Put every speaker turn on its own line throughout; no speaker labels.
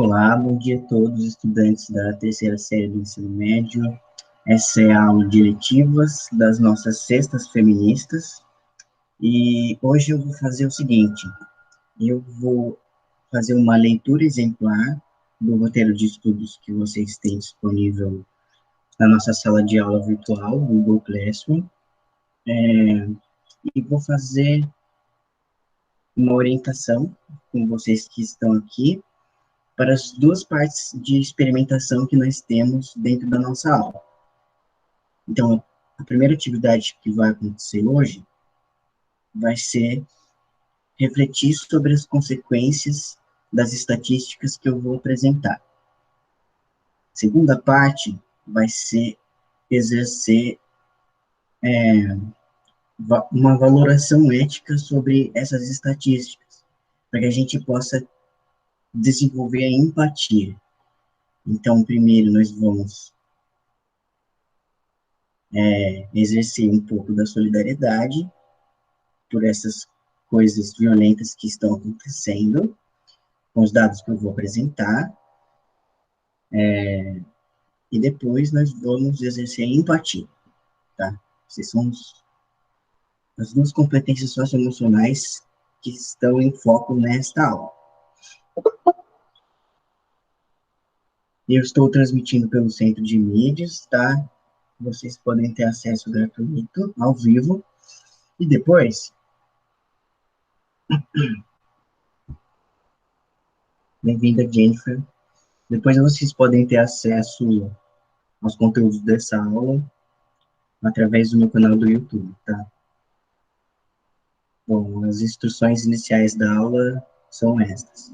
Olá, bom dia a todos, estudantes da terceira série do ensino médio. Essa é a aula de eletivas das nossas cestas feministas. E hoje eu vou fazer o seguinte, eu vou fazer uma leitura exemplar do roteiro de estudos que vocês têm disponível na nossa sala de aula virtual, Google Classroom, e vou fazer uma orientação com vocês que estão aqui para as duas partes de experimentação que nós temos dentro da nossa aula. Então, a primeira atividade que vai acontecer hoje vai ser refletir sobre as consequências das estatísticas que eu vou apresentar. A segunda parte vai ser exercer uma valoração ética sobre essas estatísticas, para que a gente possa desenvolver a empatia. Então, primeiro nós vamos exercer um pouco da solidariedade por essas coisas violentas que estão acontecendo, com os dados que eu vou apresentar, e depois nós vamos exercer a empatia, tá? Essas são as duas competências socioemocionais que estão em foco nesta aula. Eu estou transmitindo pelo Centro de Mídias, tá? Vocês podem ter acesso gratuito, ao vivo, e depois, bem-vinda, Jennifer, depois vocês podem ter acesso aos conteúdos dessa aula através do meu canal do YouTube, tá? Bom, as instruções iniciais da aula são estas.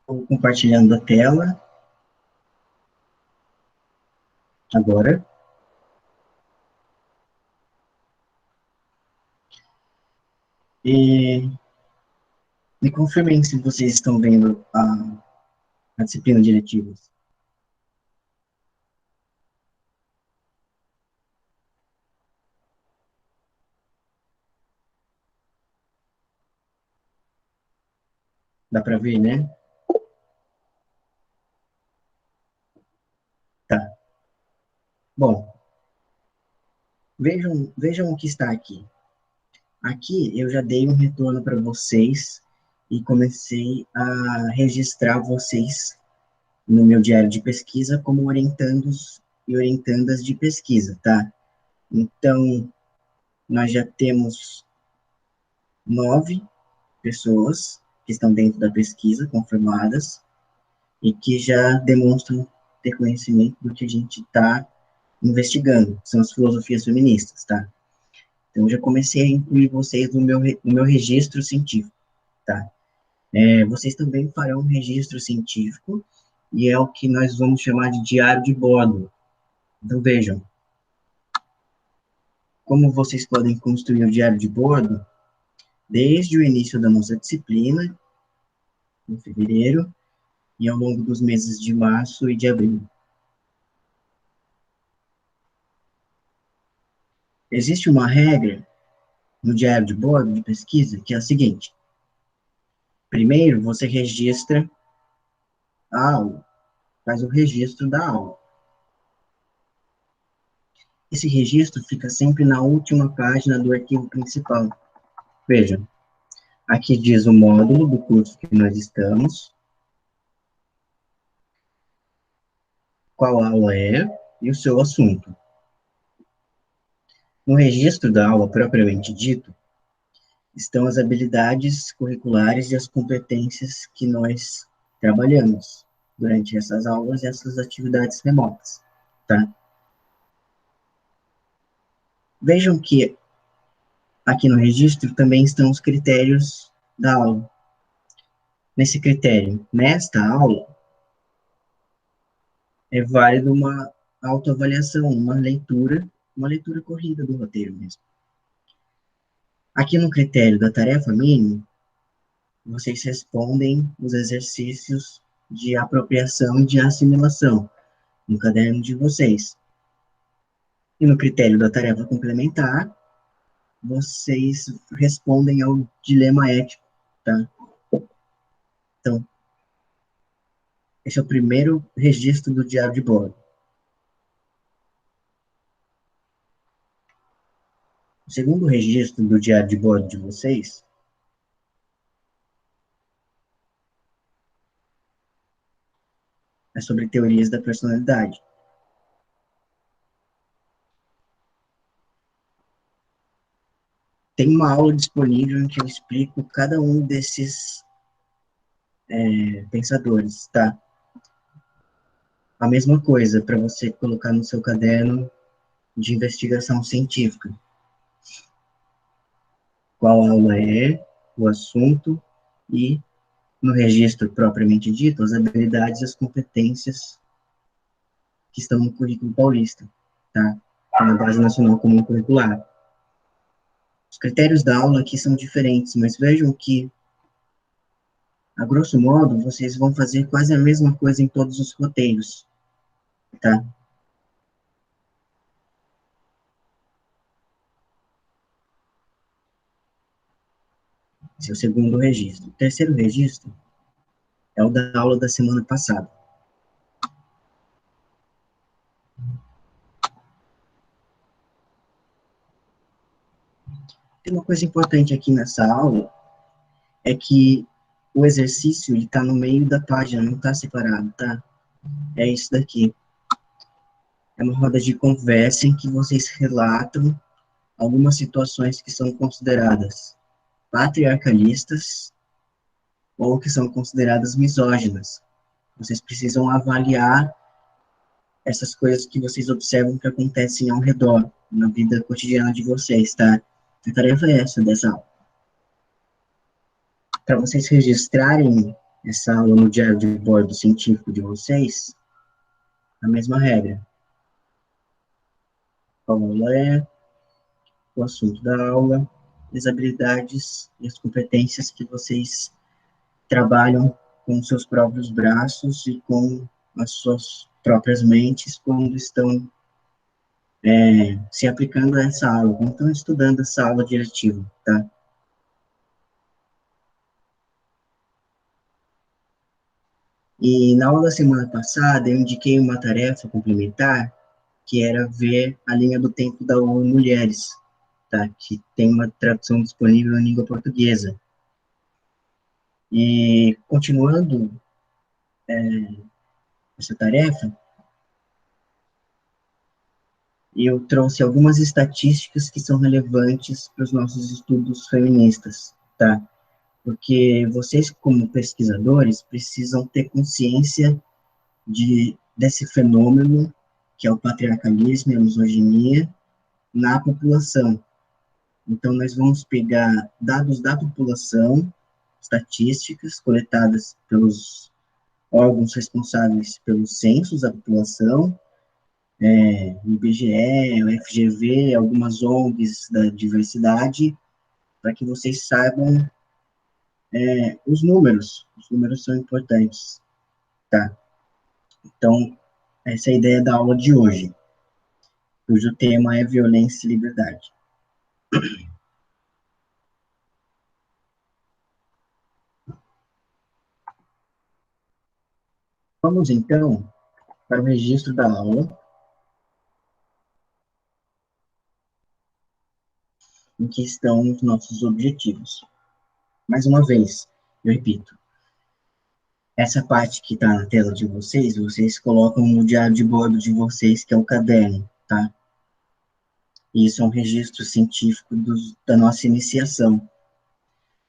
Estou compartilhando a tela agora. E me confirmem se vocês estão vendo a disciplina de eletivas. Dá para ver, né? Tá. Bom, vejam o que está aqui. Aqui eu já dei um retorno para vocês e comecei a registrar vocês no meu diário de pesquisa como orientandos e orientandas de pesquisa, tá? Então, nós já temos 9 pessoas que estão dentro da pesquisa, confirmadas, e que já demonstram ter conhecimento do que a gente está investigando, são as filosofias feministas, tá? Então, eu já comecei a incluir vocês no meu registro científico, tá? Vocês também farão um registro científico, e é o que nós vamos chamar de diário de bordo. Então, vejam, como vocês podem construir o diário de bordo, desde o início da nossa disciplina, em fevereiro, e ao longo dos meses de março e de abril. Existe uma regra no diário de bordo de pesquisa que é a seguinte: primeiro você registra a aula, faz o registro da aula. Esse registro fica sempre na última página do arquivo principal. Vejam, aqui diz o módulo do curso que nós estamos, qual aula é e o seu assunto. No registro da aula propriamente dito, estão as habilidades curriculares e as competências que nós trabalhamos durante essas aulas e essas atividades remotas, tá? Vejam que aqui no registro também estão os critérios da aula. Nesse critério, nesta aula, é válido uma autoavaliação, uma leitura corrida do roteiro mesmo. Aqui no critério da tarefa mínima, vocês respondem os exercícios de apropriação e de assimilação no caderno de vocês. E no critério da tarefa complementar, vocês respondem ao dilema ético, tá? Então, esse é o primeiro registro do diário de bordo. O segundo registro do diário de bordo de vocês é sobre teorias da personalidade. Tem uma aula disponível em que eu explico cada um desses pensadores, tá? A mesma coisa para você colocar no seu caderno de investigação científica. Qual aula é, o assunto e, no registro propriamente dito, as habilidades e as competências que estão no currículo paulista, tá? Na Base Nacional Comum Curricular. Os critérios da aula aqui são diferentes, mas vejam que, a grosso modo, vocês vão fazer quase a mesma coisa em todos os roteiros, tá? Esse é o segundo registro. O terceiro registro é o da aula da semana passada. Tem uma coisa importante aqui nessa aula, é que o exercício está no meio da página, não está separado, tá? É isso daqui. É uma roda de conversa em que vocês relatam algumas situações que são consideradas patriarcalistas ou que são consideradas misóginas. Vocês precisam avaliar essas coisas que vocês observam que acontecem ao redor, na vida cotidiana de vocês, tá? A tarefa é essa dessa aula. Para vocês registrarem essa aula no diário de bordo científico de vocês, a mesma regra. Qual aula é, o assunto da aula, as habilidades e as competências que vocês trabalham com seus próprios braços e com as suas próprias mentes quando estão se aplicando a essa aula, quando estão estudando essa aula diretiva, tá? E na aula da semana passada, eu indiquei uma tarefa complementar, que era ver a linha do tempo da ONU Mulheres, tá? Que tem uma tradução disponível em língua portuguesa. E, continuando essa tarefa, eu trouxe algumas estatísticas que são relevantes para os nossos estudos feministas, tá? Porque vocês, como pesquisadores, precisam ter consciência desse fenômeno, que é o patriarcalismo e a misoginia, na população. Então, nós vamos pegar dados da população, estatísticas coletadas pelos órgãos responsáveis pelos censos da população, o IBGE, o FGV, algumas ONGs da diversidade, para que vocês saibam os números. Os números são importantes, tá? Então, essa é a ideia da aula de hoje, cujo tema é violência e liberdade. Vamos, então, para o registro da aula, em que estão os nossos objetivos. Mais uma vez, eu repito, essa parte que está na tela de vocês, vocês colocam no diário de bordo de vocês, que é o caderno, tá? E isso é um registro científico da nossa iniciação.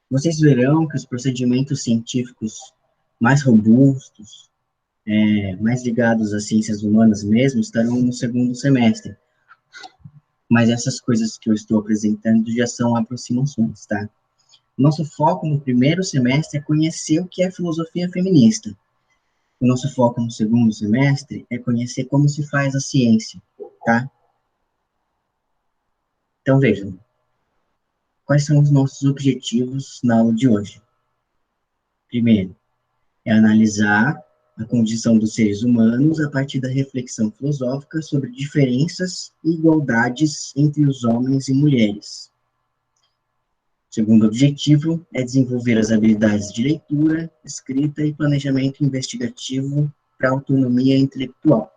Vocês verão que os procedimentos científicos mais robustos, mais ligados às ciências humanas mesmo, estarão no segundo semestre. Mas essas coisas que eu estou apresentando já são aproximações, tá? Nosso foco no primeiro semestre é conhecer o que é filosofia feminista. O nosso foco no segundo semestre é conhecer como se faz a ciência, tá? Então, vejam, quais são os nossos objetivos na aula de hoje? Primeiro, é analisar a condição dos seres humanos a partir da reflexão filosófica sobre diferenças e igualdades entre os homens e mulheres. O segundo objetivo é desenvolver as habilidades de leitura, escrita e planejamento investigativo para autonomia intelectual.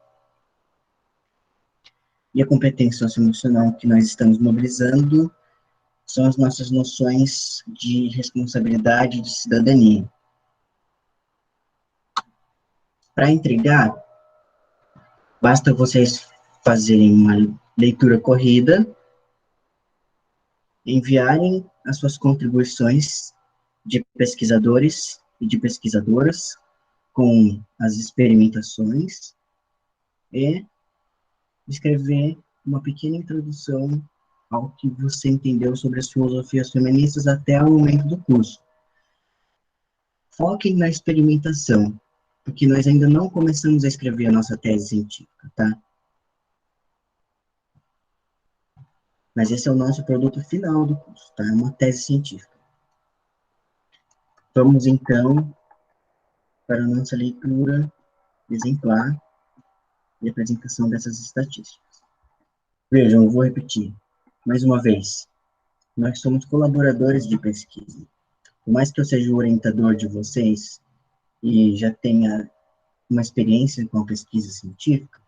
E a competência socioemocional que nós estamos mobilizando são as nossas noções de responsabilidade e de cidadania. Para entregar, basta vocês fazerem uma leitura corrida, enviarem as suas contribuições de pesquisadores e de pesquisadoras com as experimentações e escrever uma pequena introdução ao que você entendeu sobre as filosofias feministas até o momento do curso. Foquem na experimentação, porque nós ainda não começamos a escrever a nossa tese científica, tá? Mas esse é o nosso produto final do curso, tá? É uma tese científica. Vamos, então, para a nossa leitura exemplar e apresentação dessas estatísticas. Vejam, eu vou repetir mais uma vez. Nós somos colaboradores de pesquisa. Por mais que eu seja o orientador de vocês e já tenha uma experiência com a pesquisa científica,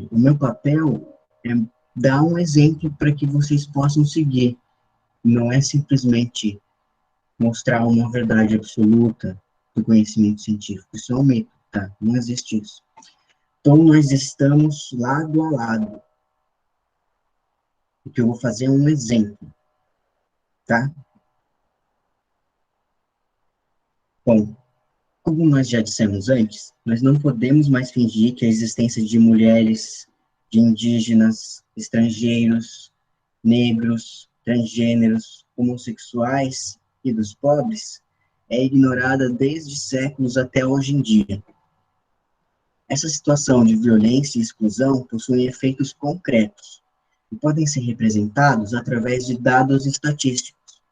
o meu papel é dar um exemplo para que vocês possam seguir. Não é simplesmente mostrar uma verdade absoluta do conhecimento científico. Isso é um mito, tá? Não existe isso. Então, nós estamos lado a lado. O que eu vou fazer é um exemplo, tá? Bom, como nós já dissemos antes, nós não podemos mais fingir que a existência de mulheres, de indígenas, estrangeiros, negros, transgêneros, homossexuais e dos pobres é ignorada desde séculos até hoje em dia. Essa situação de violência e exclusão possui efeitos concretos e podem ser representados através de dados estatísticos,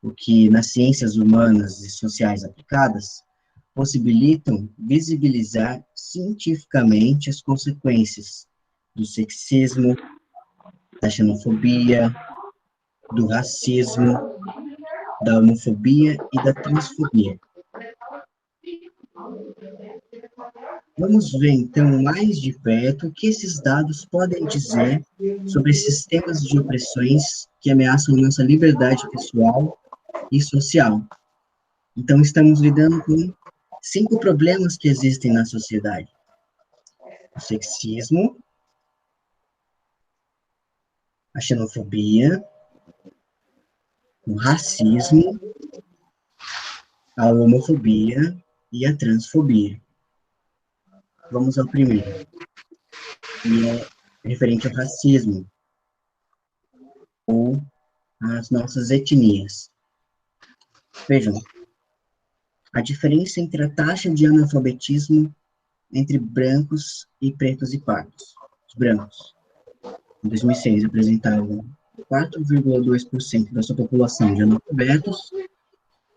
o que nas ciências humanas e sociais aplicadas possibilitam visibilizar cientificamente as consequências do sexismo, da xenofobia, do racismo, da homofobia e da transfobia. Vamos ver, então, mais de perto o que esses dados podem dizer sobre sistemas de opressões que ameaçam nossa liberdade pessoal e social. Então, estamos lidando com 5 problemas que existem na sociedade: o sexismo, a xenofobia, o racismo, a homofobia e a transfobia. Vamos ao primeiro, que é referente ao racismo, ou às nossas etnias. Vejam, a diferença entre a taxa de analfabetismo entre brancos e pretos e pardos. Os brancos, em 2006, apresentavam 4,2% da sua população de analfabetos,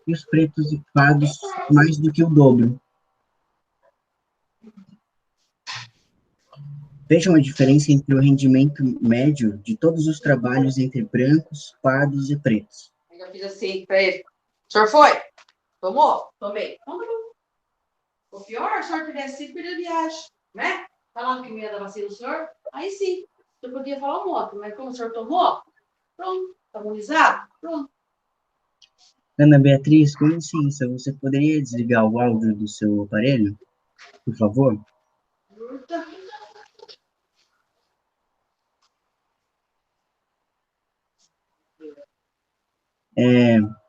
e os pretos e pardos mais do que o dobro. Vejam a diferença entre o rendimento médio de todos os trabalhos entre brancos, pardos e pretos.
Eu fiz assim para ele. O senhor foi? Tomou? Tomei. O pior, o senhor tivesse sido perder a viagem, né? Falando que me ia dar vacina no senhor, aí sim, eu podia falar um monte, mas como o senhor tomou, pronto, tá imunizado, pronto.
Ana Beatriz, com licença, você poderia desligar o áudio do seu aparelho, por favor?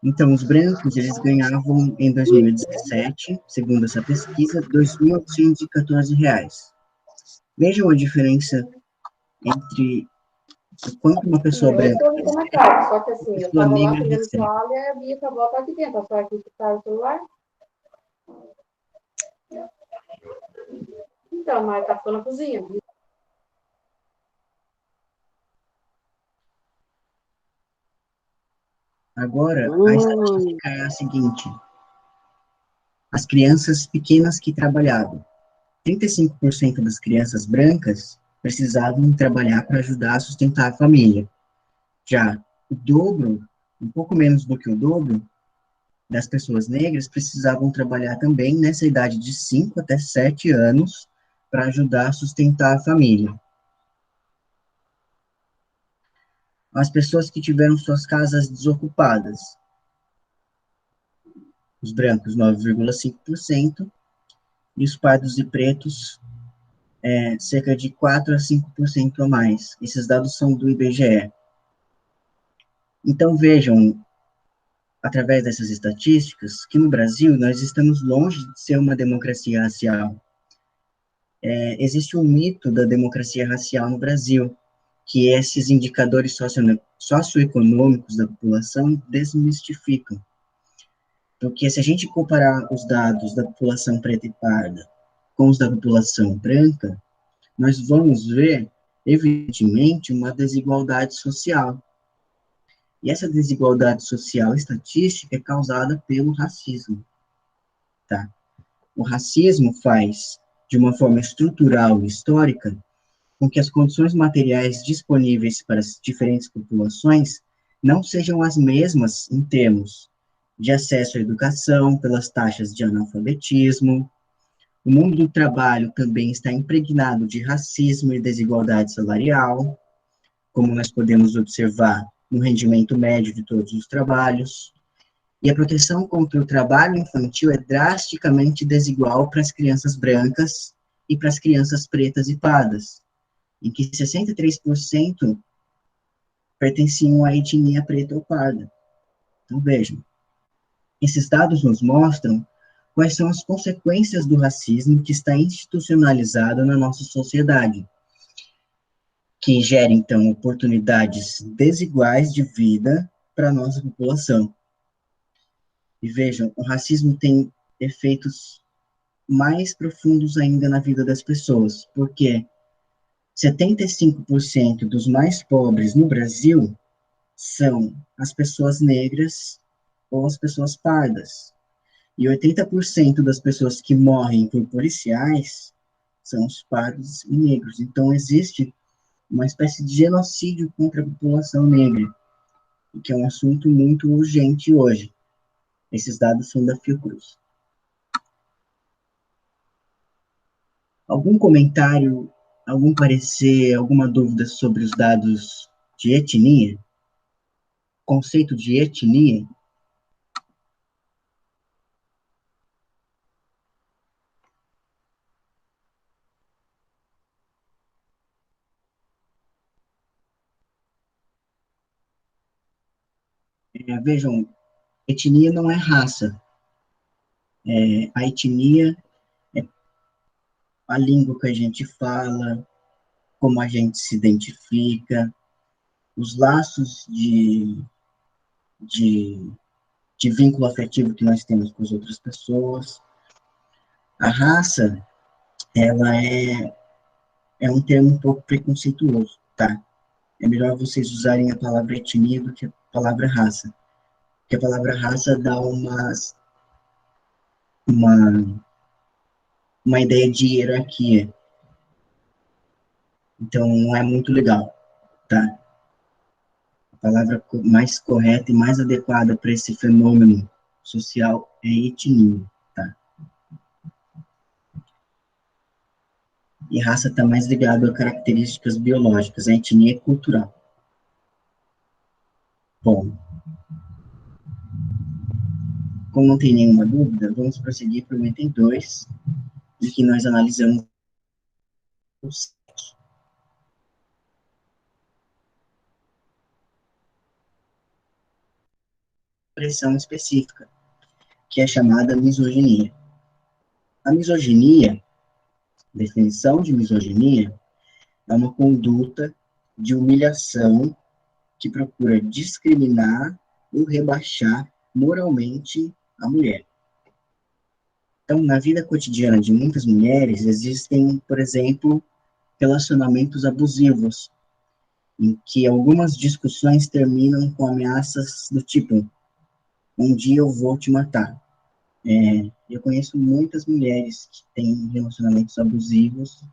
Então, os brancos, eles ganhavam em 2017, segundo essa pesquisa, R$ 2.814. Vejam a diferença entre o quanto uma pessoa
Eu
branca
estou no comentário, só que
e
assim,
uma
eu
pessoa
estava lá
negra
pegando
recebe.
toalha e a Bia acabou a aqui dentro. A senhora aqui que está no celular? Então, mas tá ficando na cozinha.
Agora, a estatística é a seguinte: as crianças pequenas que trabalhavam. 35% das crianças brancas precisavam trabalhar para ajudar a sustentar a família. Já o dobro, um pouco menos do que o dobro, das pessoas negras precisavam trabalhar também nessa idade de 5 até 7 anos para ajudar a sustentar a família. As pessoas que tiveram suas casas desocupadas, os brancos 9,5% e os pardos e pretos cerca de 4 a 5% a mais. Esses dados são do IBGE. Então vejam, através dessas estatísticas, que no Brasil nós estamos longe de ser uma democracia racial. Existe um mito da democracia racial no Brasil, que esses indicadores socioeconômicos da população desmistificam. Porque se a gente comparar os dados da população preta e parda com os da população branca, nós vamos ver, evidentemente, uma desigualdade social. E essa desigualdade social estatística é causada pelo racismo. Tá? O racismo faz, de uma forma estrutural e histórica, com que as condições materiais disponíveis para as diferentes populações não sejam as mesmas em termos de acesso à educação, pelas taxas de analfabetismo. O mundo do trabalho também está impregnado de racismo e desigualdade salarial, como nós podemos observar no rendimento médio de todos os trabalhos. E a proteção contra o trabalho infantil é drasticamente desigual para as crianças brancas e para as crianças pretas e pardas, em que 63% pertenciam à etnia preta ou parda. Então, vejam, esses dados nos mostram quais são as consequências do racismo que está institucionalizado na nossa sociedade, que gera, então, oportunidades desiguais de vida para a nossa população. E vejam, o racismo tem efeitos mais profundos ainda na vida das pessoas, porque 75% dos mais pobres no Brasil são as pessoas negras ou as pessoas pardas. E 80% das pessoas que morrem por policiais são os pardos e negros. Então, existe uma espécie de genocídio contra a população negra, que é um assunto muito urgente hoje. Esses dados são da Fiocruz. Algum comentário, algum parecer, alguma dúvida sobre os dados de etnia? Conceito de etnia? Vejam, etnia não é raça. A etnia é a língua que a gente fala, como a gente se identifica, os laços de, de vínculo afetivo que nós temos com as outras pessoas. A raça, ela é um termo um pouco preconceituoso, tá? É melhor vocês usarem a palavra etnia do que a palavra raça. Porque a palavra raça dá uma, uma ideia de hierarquia. Então, não é muito legal, tá? A palavra mais correta e mais adequada para esse fenômeno social é etnia, tá? E raça está mais ligado a características biológicas, a etnia é cultural. Bom, como não tem nenhuma dúvida, vamos prosseguir para o item 2, em que nós analisamos expressão específica, que é chamada misoginia. A misoginia, definição de misoginia, é uma conduta de humilhação que procura discriminar ou rebaixar moralmente a mulher. Então, na vida cotidiana de muitas mulheres, existem, por exemplo, relacionamentos abusivos, em que algumas discussões terminam com ameaças do tipo: um dia eu vou te matar. Eu conheço muitas mulheres que têm relacionamentos abusivos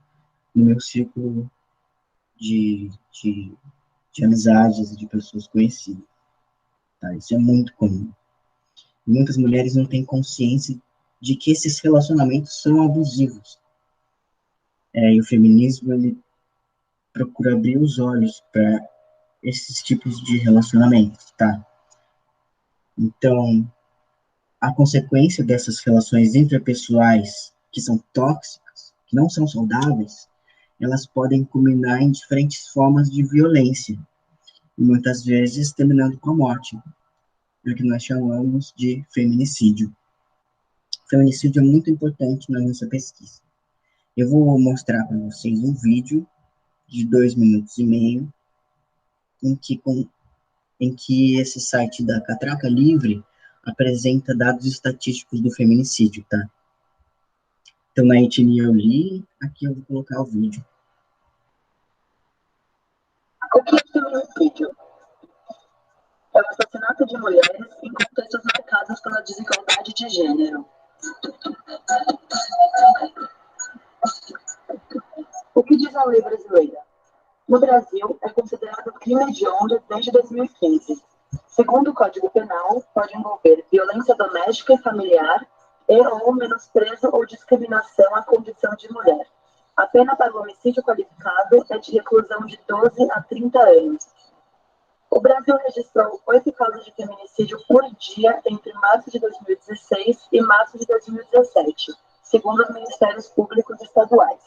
no meu círculo de, de, de amizades e de pessoas conhecidas, tá? Isso é muito comum. Muitas mulheres não têm consciência de que esses relacionamentos são abusivos. E o feminismo, ele procura abrir os olhos para esses tipos de relacionamentos, tá? Então, a consequência dessas relações interpessoais que são tóxicas, que não são saudáveis, elas podem culminar em diferentes formas de violência, e muitas vezes terminando com a morte, o que nós chamamos de feminicídio. O feminicídio é muito importante na nossa pesquisa. Eu vou mostrar para vocês um vídeo de 2 minutos e meio, em que esse site da Catraca Livre apresenta dados estatísticos do feminicídio, tá? Então, na etnia eu li, aqui eu vou colocar o vídeo.
O que é feminicídio? É o assassinato de mulheres em contextos marcados pela desigualdade de gênero. O que diz a lei brasileira? No Brasil, é considerado crime hediondo desde 2015. Segundo o Código Penal, pode envolver violência doméstica e familiar ou menosprezo ou discriminação à condição de mulher. A pena para o homicídio qualificado é de reclusão de 12 a 30 anos. O Brasil registrou 8 casos de feminicídio por dia entre março de 2016 e março de 2017, segundo os Ministérios Públicos Estaduais.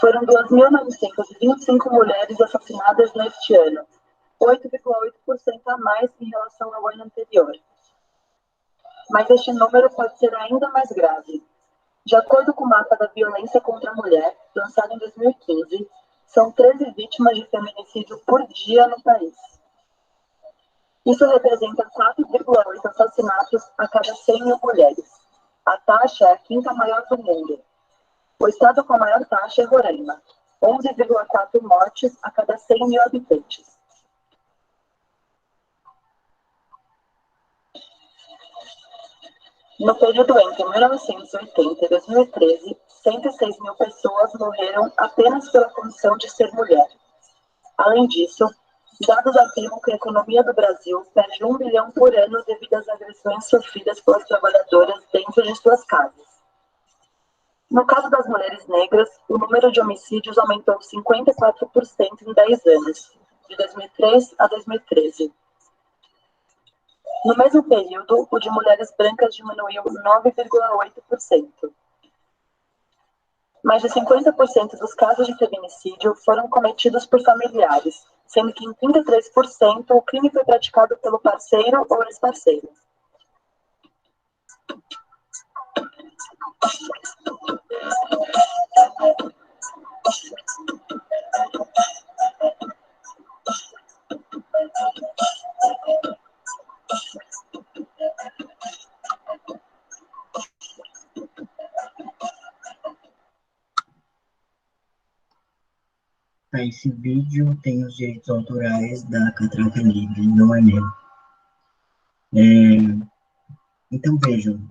Foram 2.925 mulheres assassinadas neste ano, 8,8% a mais em relação ao ano anterior. Mas este número pode ser ainda mais grave. De acordo com o mapa da violência contra a mulher, lançado em 2015, são 13 vítimas de feminicídio por dia no país. Isso representa 4,8 assassinatos a cada 100 mil mulheres. A taxa é a quinta maior do mundo. O estado com a maior taxa é Roraima, 11,4 mortes a cada 100 mil habitantes. No período entre 1980 e 2013, 106 mil pessoas morreram apenas pela condição de ser mulher. Além disso, dados afirmam que a economia do Brasil perde 1 bilhão por ano devido às agressões sofridas pelas trabalhadoras dentro de suas casas. No caso das mulheres negras, o número de homicídios aumentou 54% em 10 anos, de 2003 a 2013. No mesmo período, o de mulheres brancas diminuiu 9,8%. Mais de 50% dos casos de feminicídio foram cometidos por familiares, sendo que em 33% o crime foi praticado pelo parceiro ou ex-parceiro.
Esse vídeo tem os direitos autorais da Catraca Livre, não é meu. Então, vejam,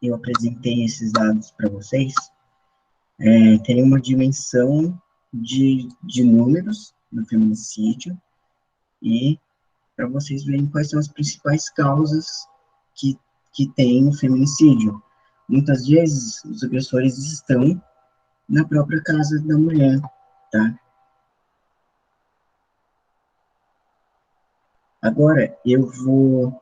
eu apresentei esses dados para vocês, tem uma dimensão de números do feminicídio e para vocês verem quais são as principais causas que tem o feminicídio. Muitas vezes, os agressores estão na própria casa da mulher, tá? Agora, eu vou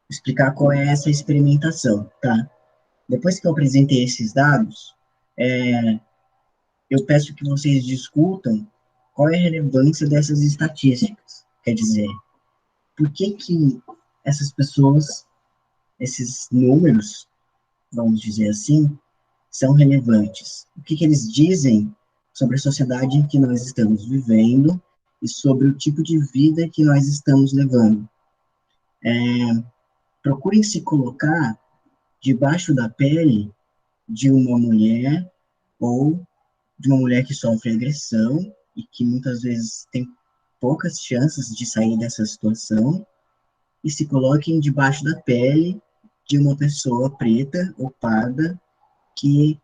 explicar qual é essa experimentação, tá? Depois que eu apresentei esses dados, eu peço que vocês discutam qual é a relevância dessas estatísticas. Quer dizer, por que essas pessoas, esses números, vamos dizer assim, são relevantes? O que eles dizem sobre a sociedade em que nós estamos vivendo e sobre o tipo de vida que nós estamos levando? Procurem se colocar debaixo da pele de uma mulher ou de uma mulher que sofre agressão e que muitas vezes tem poucas chances de sair dessa situação e se coloquem debaixo da pele de uma pessoa preta ou parda que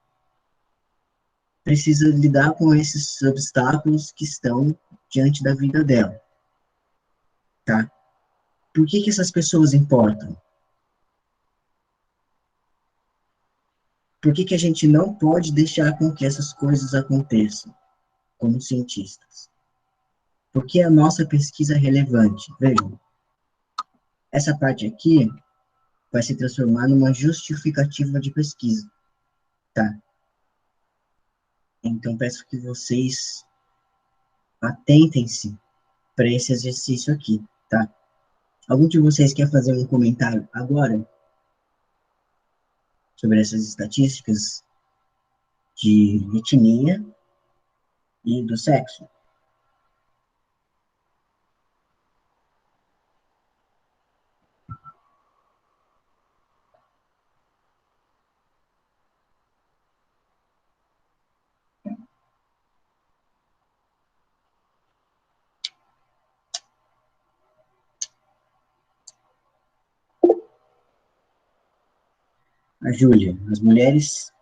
precisa lidar com esses obstáculos que estão diante da vida dela, tá? Por que essas pessoas importam? Por que a gente não pode deixar com que essas coisas aconteçam, como cientistas? Porque a nossa pesquisa é relevante. Vejam, essa parte aqui vai se transformar numa justificativa de pesquisa, tá? Então, peço que vocês atentem-se para esse exercício aqui, tá? Algum de vocês quer fazer um comentário agora sobre essas estatísticas de etnia e do sexo? A Júlia, as mulheres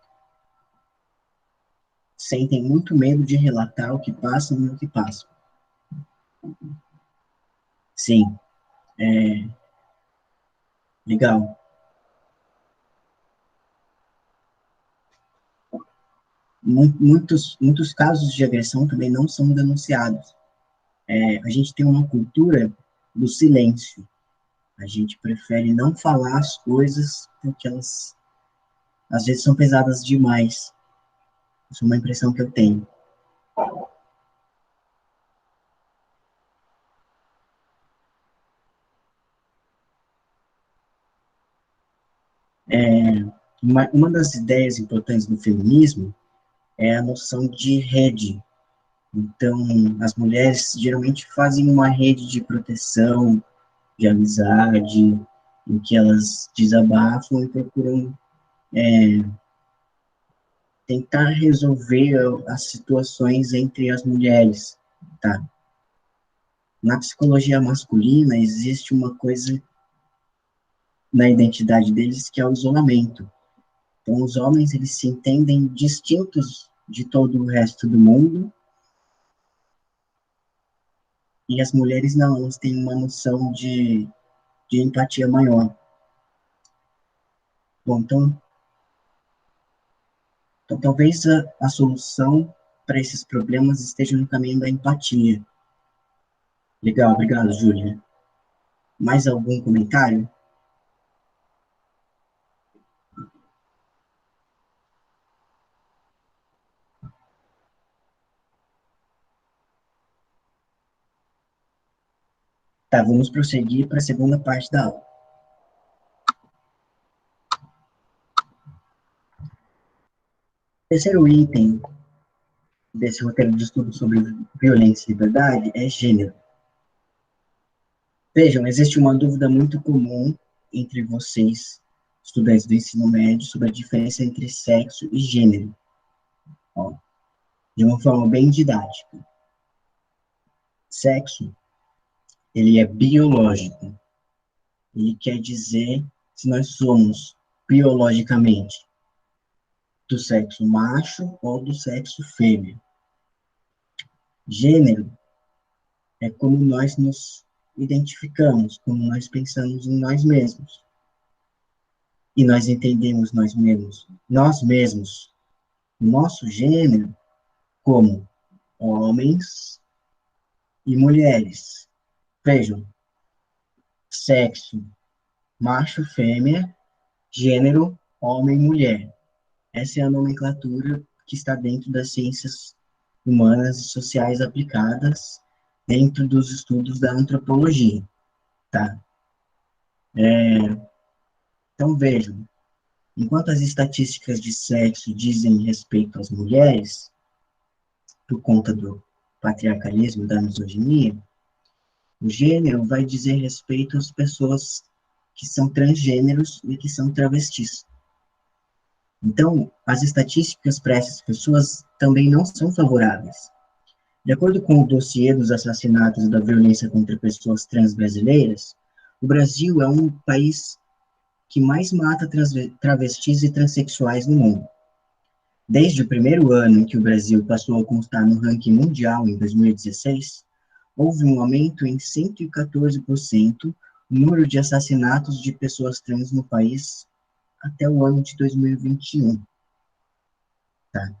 sentem muito medo de relatar o que passam e o que passam. Sim, legal. Muitos casos de agressão também não são denunciados. A gente tem uma cultura do silêncio. A gente prefere não falar as coisas porque elas, às vezes, são pesadas demais. Isso é uma impressão que eu tenho. Uma das ideias importantes do feminismo é a noção de rede. Então, as mulheres geralmente fazem uma rede de proteção, de amizade, em que elas desabafam e procuram tentar resolver as situações entre as mulheres, tá? Na psicologia masculina existe uma coisa na identidade deles que é o isolamento. Então, os homens, eles se entendem distintos de todo o resto do mundo, e as mulheres não, elas têm uma noção de empatia maior. Bom, então talvez a solução para esses problemas esteja no caminho da empatia. Legal, obrigado, Júlia. Mais algum comentário? Tá, vamos prosseguir para a segunda parte da aula. O terceiro item desse roteiro de estudo sobre violência e liberdade é gênero. Vejam, existe uma dúvida muito comum entre vocês, estudantes do ensino médio, sobre a diferença entre sexo e gênero. Ó, de uma forma bem didática. Sexo, ele é biológico. Ele quer dizer se nós somos biologicamente do sexo macho ou do sexo fêmea. Gênero é como nós nos identificamos, como nós pensamos em nós mesmos. E nós entendemos nós mesmos, nosso gênero, como homens e mulheres. Vejam, sexo, macho, fêmea, gênero, homem e mulher. Essa é a nomenclatura que está dentro das ciências humanas e sociais aplicadas dentro dos estudos da antropologia, tá? Então, vejam, enquanto as estatísticas de sexo dizem respeito às mulheres, por conta do patriarcalismo, da misoginia, o gênero vai dizer respeito às pessoas que são transgêneros e que são travestis. Então, as estatísticas para essas pessoas também não são favoráveis. De acordo com o dossiê dos assassinatos e da violência contra pessoas trans brasileiras, o Brasil é um país que mais mata travestis e transexuais no mundo. Desde o primeiro ano em que o Brasil passou a constar no ranking mundial, em 2016, houve um aumento em 114% no número de assassinatos de pessoas trans no país até o ano de 2021. Tá?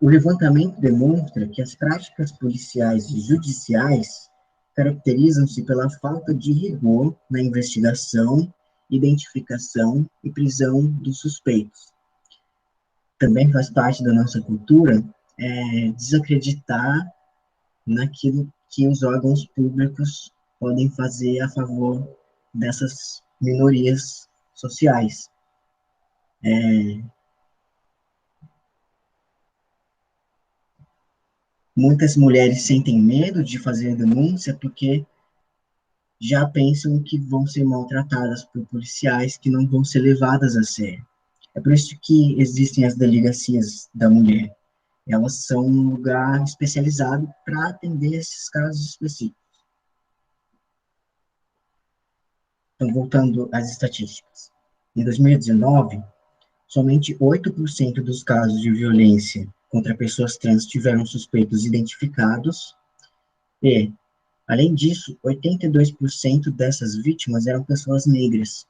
O levantamento demonstra que as práticas policiais e judiciais caracterizam-se pela falta de rigor na investigação, identificação e prisão dos suspeitos. Também faz parte da nossa cultura desacreditar naquilo que os órgãos públicos podem fazer a favor dessas minorias sociais. Muitas mulheres sentem medo de fazer denúncia porque já pensam que vão ser maltratadas por policiais, que não vão ser levadas a sério. É por isso que existem as delegacias da mulher. Elas são um lugar especializado para atender esses casos específicos. Então, voltando às estatísticas. Em 2019, somente 8% dos casos de violência contra pessoas trans tiveram suspeitos identificados e, além disso, 82% dessas vítimas eram pessoas negras.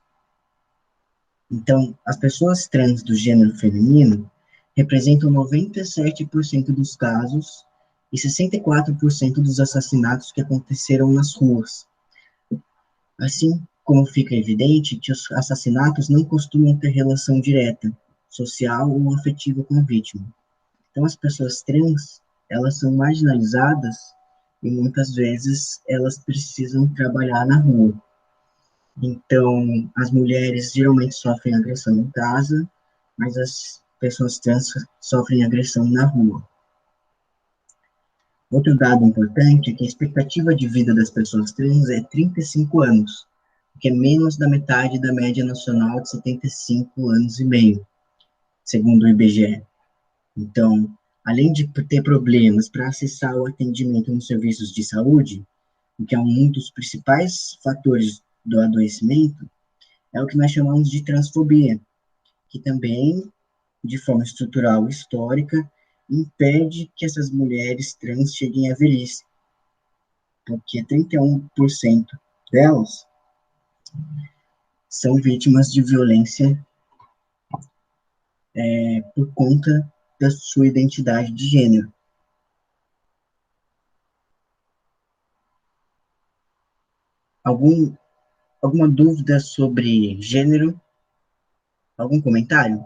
Então, as pessoas trans do gênero feminino representam 97% dos casos e 64% dos assassinatos que aconteceram nas ruas. Assim como fica evidente que os assassinatos não costumam ter relação direta, social ou afetiva com a vítima. Então, as pessoas trans, elas são marginalizadas e muitas vezes elas precisam trabalhar na rua. Então, as mulheres geralmente sofrem agressão em casa, mas as pessoas trans sofrem agressão na rua. Outro dado importante é que a expectativa de vida das pessoas trans é 35 anos, que é menos da metade da média nacional de 75 anos e meio, segundo o IBGE. Então, além de ter problemas para acessar o atendimento nos serviços de saúde, o que é um dos principais fatores do adoecimento, é o que nós chamamos de transfobia, que também, de forma estrutural e histórica, impede que essas mulheres trans cheguem à velhice, porque 31% delas são vítimas de violência por conta da sua identidade de gênero. Alguma dúvida sobre gênero? Algum comentário?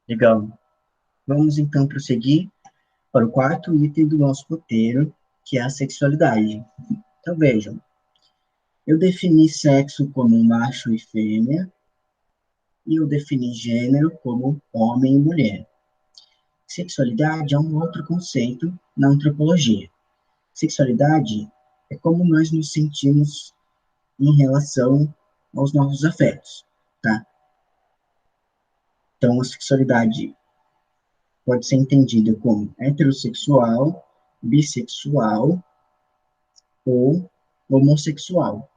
Legal. Vamos então prosseguir para o quarto item do nosso roteiro, que é a sexualidade. Então vejam, eu defini sexo como macho e fêmea, e eu defini gênero como homem e mulher. Sexualidade é um outro conceito na antropologia. Sexualidade é como nós nos sentimos em relação aos nossos afetos, tá? Então, a sexualidade pode ser entendida como heterossexual, bissexual ou homossexual.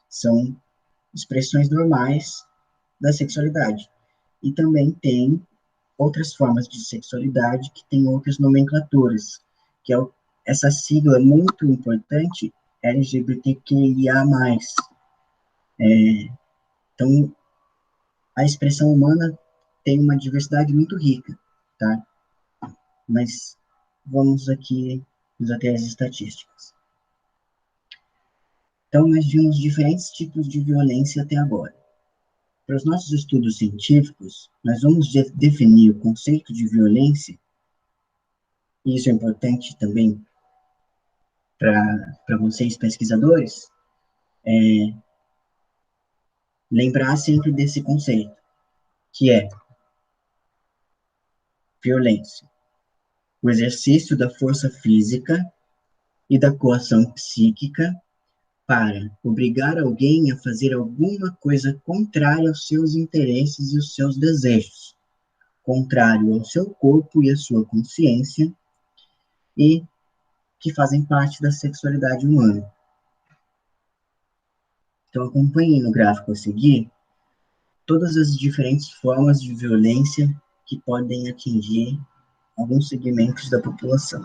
São expressões normais da sexualidade. E também tem outras formas de sexualidade que têm outras nomenclaturas, que é essa sigla muito importante, LGBTQIA+. Então, a expressão humana tem uma diversidade muito rica, tá? Mas vamos aqui usar até as estatísticas. Então, nós vimos diferentes tipos de violência até agora. Para os nossos estudos científicos, nós vamos definir o conceito de violência, e isso é importante também para vocês, pesquisadores, lembrar sempre desse conceito, que é violência, o exercício da força física e da coação psíquica para obrigar alguém a fazer alguma coisa contrária aos seus interesses e os seus desejos, contrário ao seu corpo e à sua consciência, e que fazem parte da sexualidade humana. Então, acompanhe no gráfico a seguir todas as diferentes formas de violência que podem atingir alguns segmentos da população.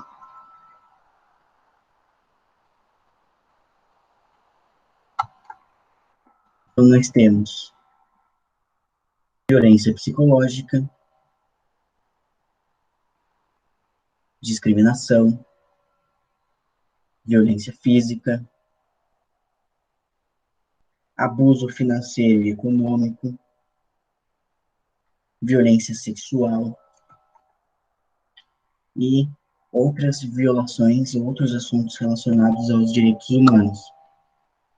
Então, nós temos violência psicológica, discriminação, violência física, abuso financeiro e econômico, violência sexual e outras violações e outros assuntos relacionados aos direitos humanos.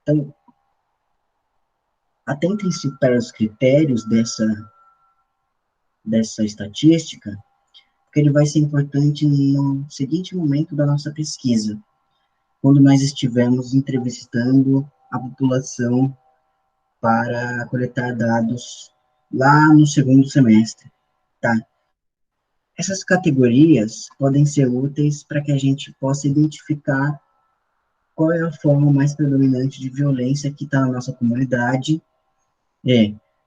Então, atentem-se para os critérios dessa estatística, porque ele vai ser importante no seguinte momento da nossa pesquisa, quando nós estivermos entrevistando a população para coletar dados lá no segundo semestre, tá? Essas categorias podem ser úteis para que a gente possa identificar qual é a forma mais predominante de violência que está na nossa comunidade,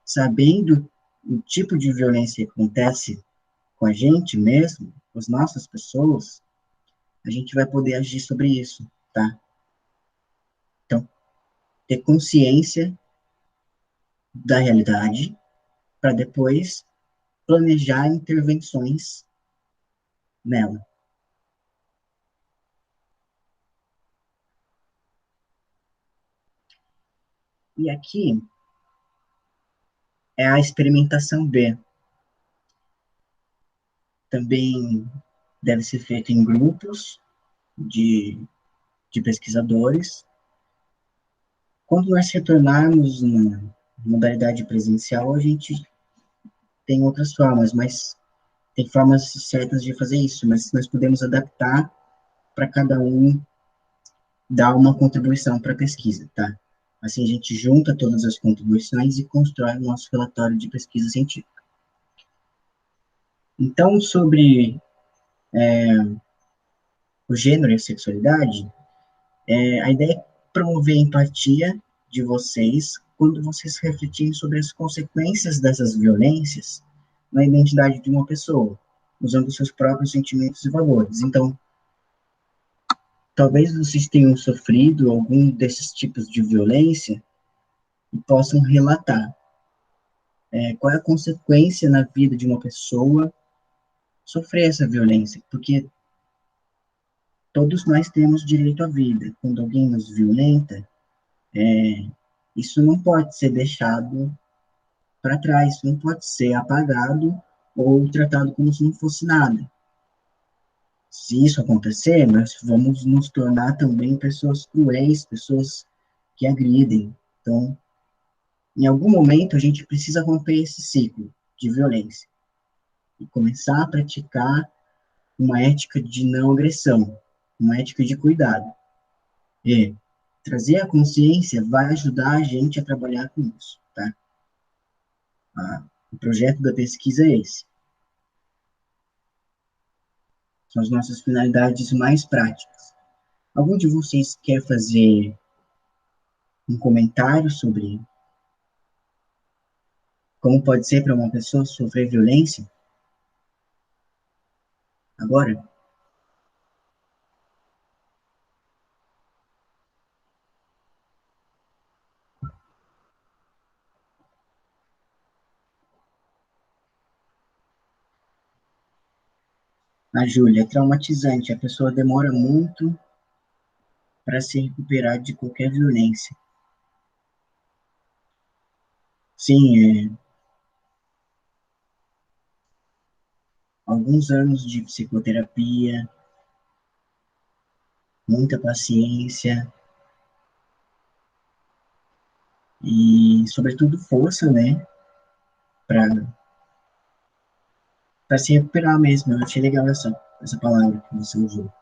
sabendo o tipo de violência que acontece com a gente mesmo, com as nossas pessoas, a gente vai poder agir sobre isso, tá? Então, ter consciência da realidade para depois planejar intervenções nela. E aqui é a experimentação B. Também deve ser feita em grupos de pesquisadores. Quando nós retornarmos na modalidade presencial, a gente tem outras formas, mas tem formas certas de fazer isso, mas nós podemos adaptar para cada um dar uma contribuição para a pesquisa, tá? Assim a gente junta todas as contribuições e constrói o nosso relatório de pesquisa científica. Então, sobre o gênero e a sexualidade, a ideia é promover a empatia de vocês quando vocês refletirem sobre as consequências dessas violências na identidade de uma pessoa, usando seus próprios sentimentos e valores. Então, talvez vocês tenham sofrido algum desses tipos de violência e possam relatar qual é a consequência na vida de uma pessoa sofrer essa violência, porque todos nós temos direito à vida. Quando alguém nos violenta, isso não pode ser deixado para trás, não pode ser apagado ou tratado como se não fosse nada. Se isso acontecer, nós vamos nos tornar também pessoas cruéis, pessoas que agridem. Então, em algum momento, a gente precisa romper esse ciclo de violência e começar a praticar uma ética de não agressão, uma ética de cuidado. E trazer a consciência vai ajudar a gente a trabalhar com isso, tá? O projeto da pesquisa é esse. São as nossas finalidades mais práticas. Algum de vocês quer fazer um comentário sobre como pode ser para uma pessoa sofrer violência? Agora? A Júlia, é traumatizante. A pessoa demora muito para se recuperar de qualquer violência. Sim, alguns anos de psicoterapia, muita paciência e, sobretudo, força, né, para se recuperar mesmo. Eu achei legal essa palavra que você usou.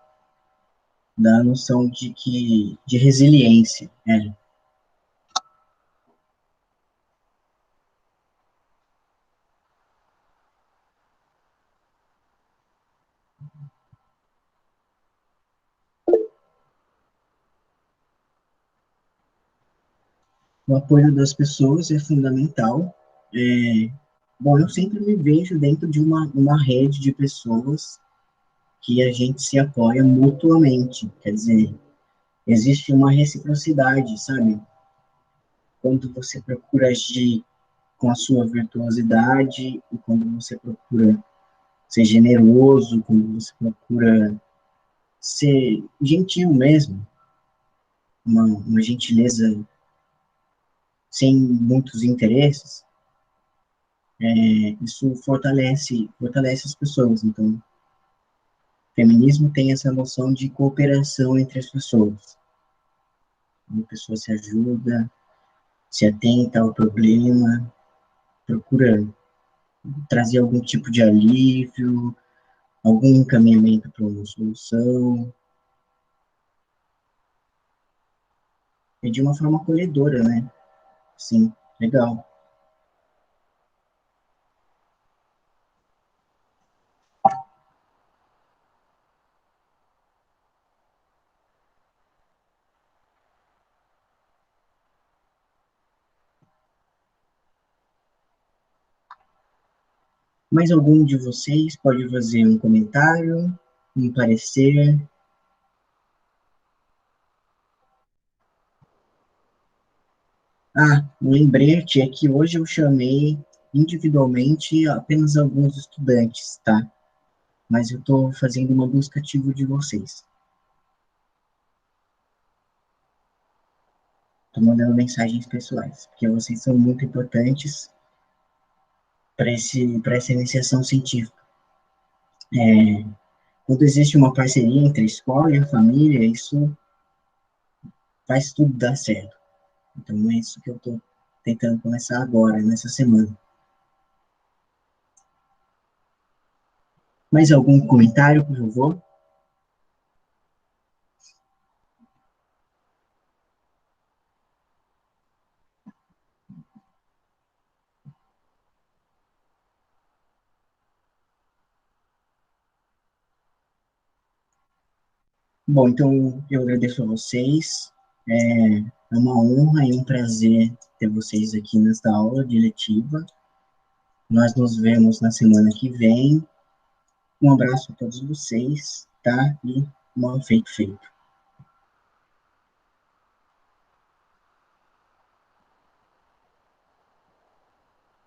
dá a noção de resiliência, né? O apoio das pessoas é fundamental. É, bom, eu sempre me vejo dentro de uma rede de pessoas que a gente se apoia mutuamente. Quer dizer, existe uma reciprocidade, sabe? Quando você procura agir com a sua virtuosidade e quando você procura ser generoso, quando você procura ser gentil mesmo, uma gentileza sem muitos interesses, isso fortalece as pessoas. Então, o feminismo tem essa noção de cooperação entre as pessoas. Uma pessoa se ajuda, se atenta ao problema, procura trazer algum tipo de alívio, algum encaminhamento para uma solução, e de uma forma acolhedora, né? Sim, legal. Mais algum de vocês pode fazer um comentário, um parecer? Ah, um lembrete é que hoje eu chamei individualmente apenas alguns estudantes, tá? Mas eu estou fazendo uma busca ativa de vocês. Estou mandando mensagens pessoais, porque vocês são muito importantes para essa iniciação científica. Quando existe uma parceria entre a escola e a família, isso faz tudo dar certo. Então é isso que eu estou tentando começar agora, nessa semana. Mais algum comentário, por favor? Bom, então eu agradeço a vocês. É uma honra e um prazer ter vocês aqui nesta aula diretiva. Nós nos vemos na semana que vem. Um abraço a todos vocês, tá? E mal feito feito.